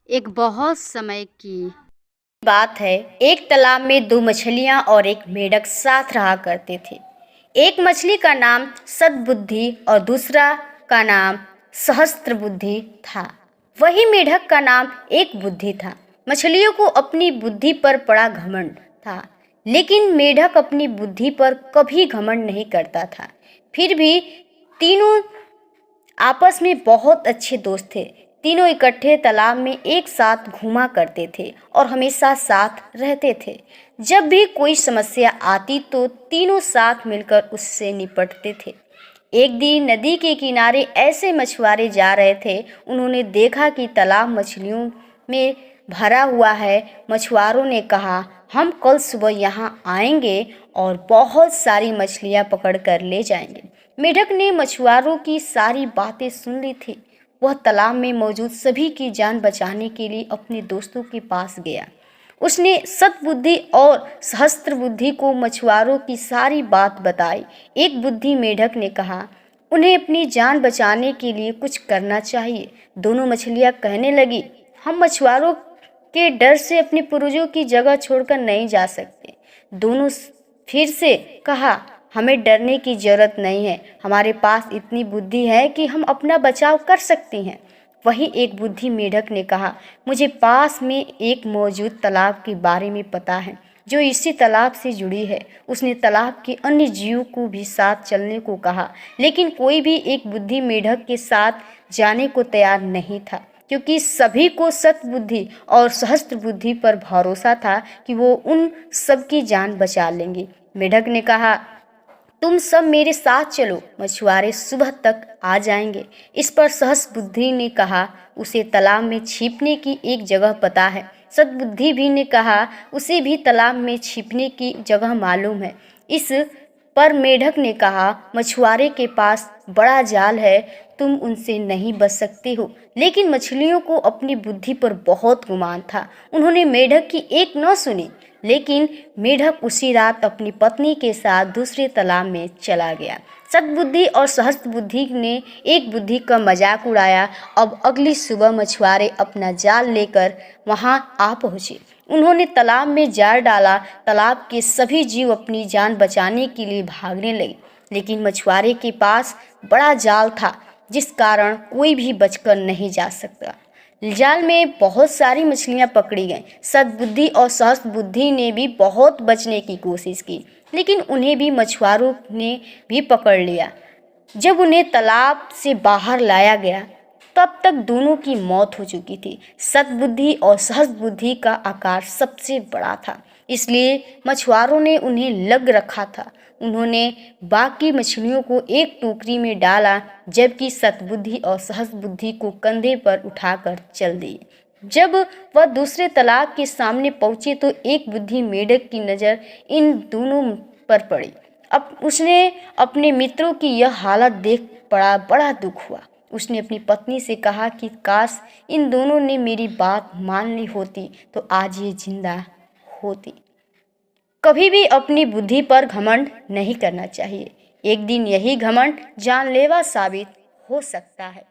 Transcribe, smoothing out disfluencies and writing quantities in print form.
एक बहुत समय की बात है। एक तालाब में दो मछलियां और एक मेढक साथ रहा करते थे। एक मछली का नाम सद्बुद्धि और दूसरा का नाम सहस्त्रबुद्धि था। वही मेढक का नाम एक बुद्धि था। मछलियों को अपनी बुद्धि पर बड़ा घमंड था, लेकिन मेढक अपनी बुद्धि पर कभी घमंड नहीं करता था। फिर भी तीनों आपस में बहुत अच्छे दोस्त थे। तीनों इकट्ठे तालाब में एक साथ घूमा करते थे और हमेशा साथ रहते थे। जब भी कोई समस्या आती तो तीनों साथ मिलकर उससे निपटते थे। एक दिन नदी के किनारे ऐसे मछुआरे जा रहे थे। उन्होंने देखा कि तालाब मछलियों में भरा हुआ है। मछुआरों ने कहा, हम कल सुबह यहाँ आएंगे और बहुत सारी मछलियाँ पकड़ कर ले जाएंगे। मेढक ने मछुआरों की सारी बातें सुन ली थी। वह तालाब में मौजूद सभी की जान बचाने के लिए अपने दोस्तों के पास गया। उसने सद्बुद्धि और सहस्त्रबुद्धि को मछुआरों की सारी बात बताई। एक बुद्धि मेढक ने कहा, उन्हें अपनी जान बचाने के लिए कुछ करना चाहिए। दोनों मछलियां कहने लगी, हम मछुआरों के डर से अपने पूर्वजों की जगह छोड़कर नहीं जा सकते। दोनों फिर से कहा, हमें डरने की जरूरत नहीं है, हमारे पास इतनी बुद्धि है कि हम अपना बचाव कर सकती हैं। वही एक बुद्धि मेढक ने कहा, मुझे पास में एक मौजूद तालाब के बारे में पता है जो इसी तालाब से जुड़ी है। उसने तालाब के अन्य जीवों को भी साथ चलने को कहा, लेकिन कोई भी एक बुद्धि मेढक के साथ जाने को तैयार नहीं था, क्योंकि सभी को सद्बुद्धि और सहस्त्रबुद्धि पर भरोसा था कि वो उन सबकी जान बचा लेंगे। मेढक ने कहा, तुम सब मेरे साथ चलो, मछुआरे सुबह तक आ जाएंगे। इस पर सहस्त्रबुद्धि ने कहा, उसे तालाब में छिपने की एक जगह पता है। सद्बुद्धि भी ने कहा, उसे भी तालाब में छिपने की जगह मालूम है। इस पर मेढक ने कहा, मछुआरे के पास बड़ा जाल है, तुम उनसे नहीं बच सकते हो। लेकिन मछलियों को अपनी बुद्धि पर बहुत गुमान था। उन्होंने मेढक की एक न सुनी। लेकिन मेढक उसी रात अपनी पत्नी के साथ दूसरे तालाब में चला गया। सद्बुद्धि और सहस्त्रबुद्धि ने एक बुद्धि का मजाक उड़ाया। अब अगली सुबह मछुआरे अपना जाल लेकर वहां आ पहुंचे। उन्होंने तालाब में जाल डाला। तालाब के सभी जीव अपनी जान बचाने के लिए भागने लगे, लेकिन मछुआरे के पास बड़ा जाल था, जिस कारण कोई भी बचकर नहीं जा सकता। जाल में बहुत सारी मछलियां पकड़ी गईं। सद्बुद्धि और सहस्त्रबुद्धि ने भी बहुत बचने की कोशिश की, लेकिन उन्हें भी मछुआरों ने भी पकड़ लिया। जब उन्हें तालाब से बाहर लाया गया, तब तक दोनों की मौत हो चुकी थी। सद्बुद्धि और सहस्त्रबुद्धि का आकार सबसे बड़ा था, इसलिए मछुआरों ने उन्हें लग रखा था। उन्होंने बाकी मछलियों को एक टोकरी में डाला, जबकि सद्बुद्धि और सहस्त्रबुद्धि को कंधे पर उठाकर चल दिए। जब वह दूसरे तालाब के सामने पहुंचे तो एक बुद्धि मेढक की नज़र इन दोनों पर पड़ी। अब उसने अपने मित्रों की यह हालत देख बड़ा दुख हुआ। उसने अपनी पत्नी से कहा कि काश इन दोनों ने मेरी बात मान ली होती तो आज ये जिंदा होती। कभी भी अपनी बुद्धि पर घमंड नहीं करना चाहिए। एक दिन यही घमंड जानलेवा साबित हो सकता है।